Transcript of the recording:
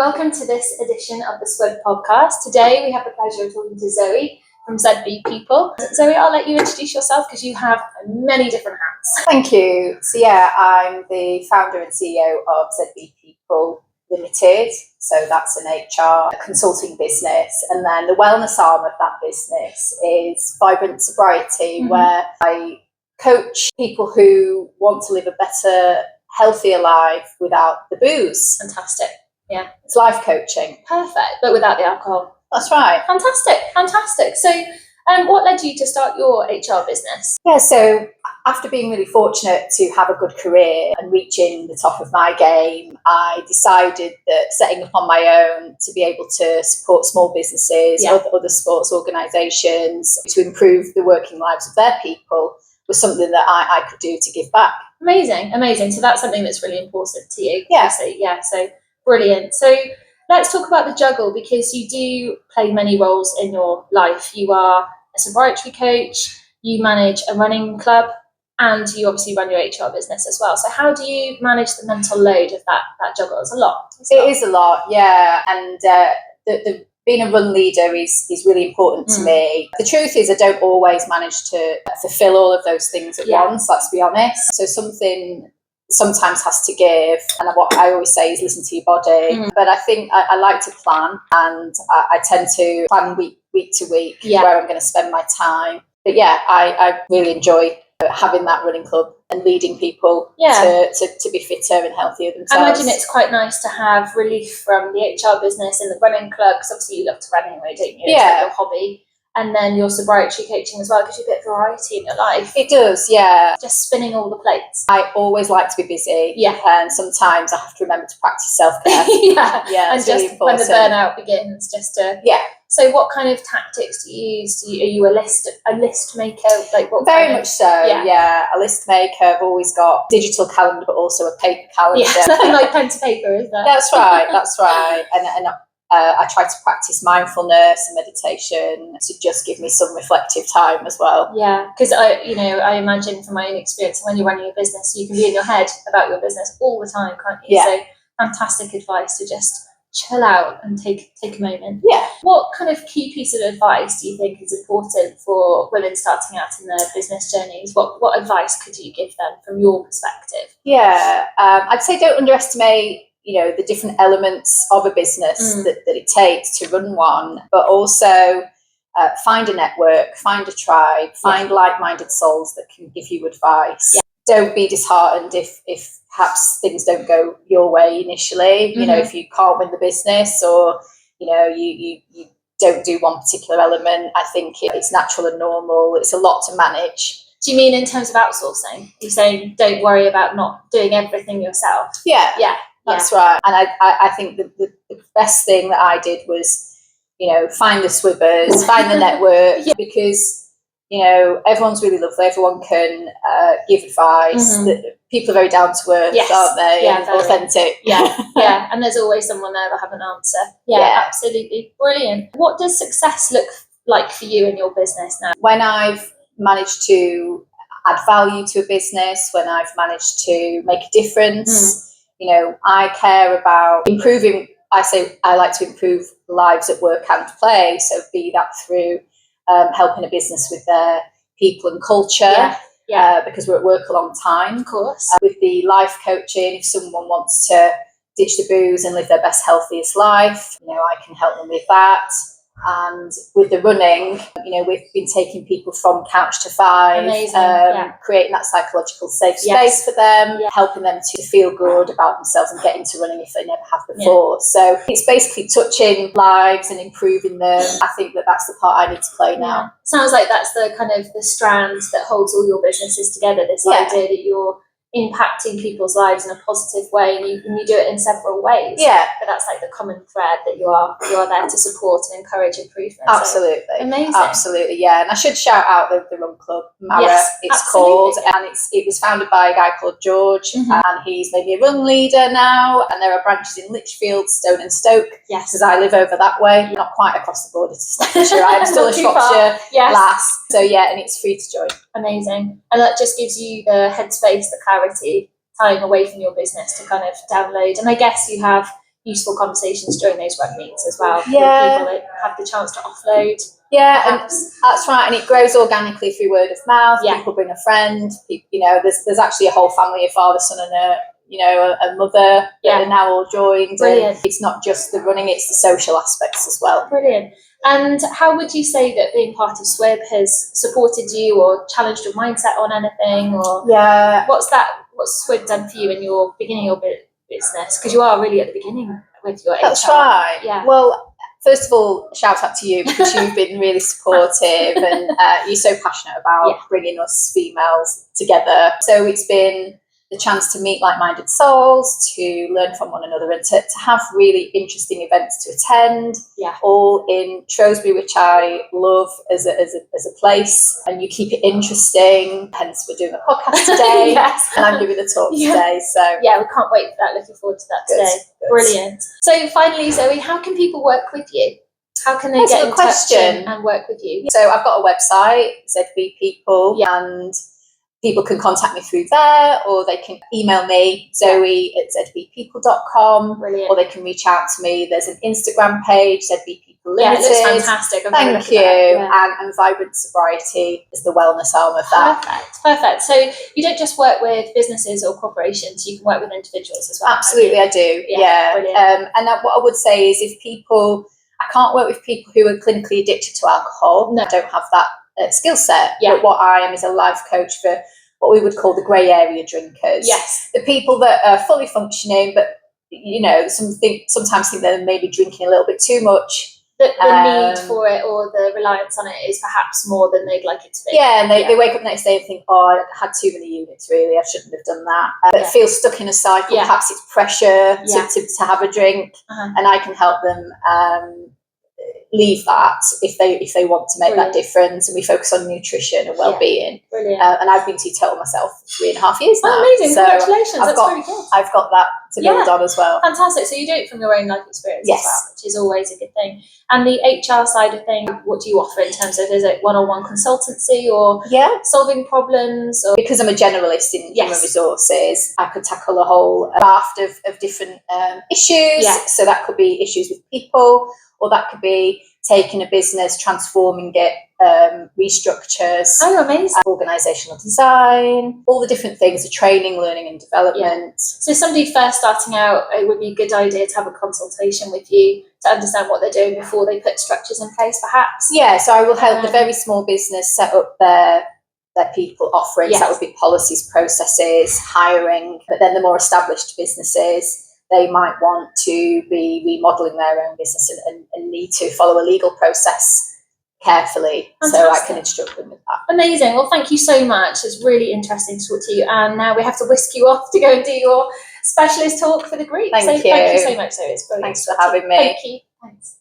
welcome to this edition of the Squid podcast. Today we have the pleasure of talking to Zoe from ZB People. Zoe, I'll let you introduce yourself because you have many different hats. Thank you. So I'm the founder and CEO of ZB People Limited. So that's an HR consulting business. And then the wellness arm of that business is Vibrant Sobriety, where I coach people who want to live a better, healthier life without the booze. Fantastic. Yeah. It's life coaching. Perfect, but without the alcohol. That's right. Fantastic. So what led you to start your HR business? Yeah, so after being really fortunate to have a good career and reaching the top of my game, I decided that setting up on my own to be able to support small businesses, other sports organisations, to improve the working lives of their people was something that I could do to give back. Amazing. So that's something that's really important to you. Yeah. So brilliant. So let's talk about the juggle, because you do play many roles in your life. You are a sobriety coach, you manage a running club, and you obviously run your HR business as well. So how do you manage the mental load of that juggle? It's a lot. It is a lot, yeah. And the being a run leader is really important to me. The truth is I don't always manage to fulfill all of those things at once, let's be honest. So something sometimes has to give, and what I always say is listen to your body. But I think I like to plan, and I tend to plan week to week where I'm going to spend my time. But I really enjoy having that running club and leading people to be fitter and healthier themselves. I imagine it's quite nice to have relief from the HR business and the running club, because obviously you love to run anyway, don't you? It's like your hobby. And then your sobriety coaching as well, gives you a bit of variety in your life. It does, yeah. Just spinning all the plates. I always like to be busy. Yeah. And sometimes I have to remember to practice self-care. Yeah, and just really important. When the burnout begins, just to... Yeah. So what kind of tactics do you use? Are you a list maker? Like what? Very much so, yeah. A list maker. I've always got digital calendar, but also a paper calendar. Yeah, nothing like pen to paper, is there? That's right. And I try to practice mindfulness and meditation to just give me some reflective time as well. Yeah, because I imagine from my own experience, when you're running a business, you can be in your head about your business all the time, can't you? Yeah. So fantastic advice to just chill out and take a moment. Yeah. What kind of key piece of advice do you think is important for women starting out in their business journeys? What advice could you give them from your perspective? Yeah, I'd say don't underestimate the different elements of a business that it takes to run one, but also find a network, find a tribe, find like-minded souls that can give you advice. Yeah. Don't be disheartened if perhaps things don't go your way initially. If you can't win the business, or you don't do one particular element. I think it's natural and normal. It's a lot to manage. Do you mean in terms of outsourcing? You're saying don't worry about not doing everything yourself? Yeah. That's right. And I think the best thing that I did was, find the swibbers, find the network, because, everyone's really lovely. Everyone can give advice. People are very down to earth, aren't they? Yeah, and authentic. Yeah. And there's always someone there that have an answer. Yeah, absolutely. Brilliant. What does success look like for you in your business now? When I've managed to add value to a business, when I've managed to make a difference, I care about improving. I say I like to improve lives at work and play. So be that through helping a business with their people and culture, because we're at work a long time. Of course. With the life coaching, if someone wants to ditch the booze and live their best, healthiest life, I can help them with that. And with the running, we've been taking people from couch to 5, creating that psychological safe space for them, helping them to feel good about themselves and get into running if they never have before. So it's basically touching lives and improving them. I think that's the part I need to play now. Sounds like that's the kind of the strand that holds all your businesses together, this idea that you're impacting people's lives in a positive way, and you do it in several ways. But that's like the common thread, that you are there to support and encourage improvement. Absolutely. So, amazing. Absolutely, yeah. And I should shout out the run club, Mara, it's called, and it was founded by a guy called George, and he's maybe a run leader now, and there are branches in Lichfield, Stone and Stoke, because I live over that way, not quite across the border to Staffordshire. I'm still a Shropshire lass. So and it's free to join. Amazing. And that just gives you the headspace, the clarity, time away from your business to kind of download. And I guess you have useful conversations during those run meets as well. Yeah. People that have the chance to offload. Yeah, Perhaps. and that's right, and it grows organically through word of mouth. Yeah. People bring a friend. You know, there's actually a whole family, a father, son, and a mother that are now all joined. Brilliant. And it's not just the running; it's the social aspects as well. Brilliant. And how would you say that being part of SWIB has supported you or challenged your mindset on anything? Or what's SWIB done for you in your beginning of your business? Because you are really at the beginning with your That's HR. right. Yeah. Well, first of all, shout out to you because you've been really supportive and you're so passionate about bringing us females together. So it's been the chance to meet like-minded souls, to learn from one another, and to have really interesting events to attend, all in Shrewsbury, which I love as a place, and you keep it interesting, hence we're doing a podcast today. Yes. And I'm giving the talk today, so yeah, we can't wait for that. Looking forward to that today. Good. Brilliant. So finally, Zoe, how can people work with you? How can they get in touch and work with you? So I've got a website, ZB People, and people can contact me through there, or they can email me, zoe@zbpeople.com, Brilliant. or they can reach out to me. There's an Instagram page, ZB People Yeah, Limited. it looks fantastic. Thank you. And Vibrant Sobriety is the wellness arm of that. Perfect. So you don't just work with businesses or corporations, you can work with individuals as well. Absolutely, I do. Brilliant. And what I would say is I can't work with people who are clinically addicted to alcohol. No. I don't have that skill set. Yeah. But what I am is a life coach for what we would call the grey area drinkers. Yes. The people that are fully functioning, but sometimes think they're maybe drinking a little bit too much. The need for it or the reliance on it is perhaps more than they'd like it to be. Yeah, and they wake up the next day and think, I had too many units, really, I shouldn't have done that. But feel stuck in a cycle, perhaps it's pressure to have a drink, and I can help them leave that if they want to make that difference. And we focus on nutrition and wellbeing. Brilliant. And I've been teetotal myself for 3.5 years now. Amazing. So Congratulations. That's very good. I've got that to build on as well. Fantastic. So you do it from your own life experience as well, which is always a good thing. And the HR side of things, what do you offer in terms of, is it one-on-one consultancy or solving problems? Or because I'm a generalist in human resources, I could tackle a whole raft of different issues. Yeah. So that could be issues with people, or that could be taking a business, transforming it, restructures, amazing, organisational design, all the different things, the training, learning and development. So somebody first starting out, it would be a good idea to have a consultation with you to understand what they're doing before they put structures in place, perhaps. Yeah, so I will help the very small business set up their people offerings. That would be policies, processes, hiring. But then the more established businesses, they might want to be remodelling their own business and need to follow a legal process carefully. Fantastic. So I can instruct them with that. Amazing. Well, thank you so much. It's really interesting to talk to you. And now we have to whisk you off to go and do your specialist talk for the group. Thank you. Thank you so much, Zoe. It's brilliant. Thanks for having me. Thank you. Thanks.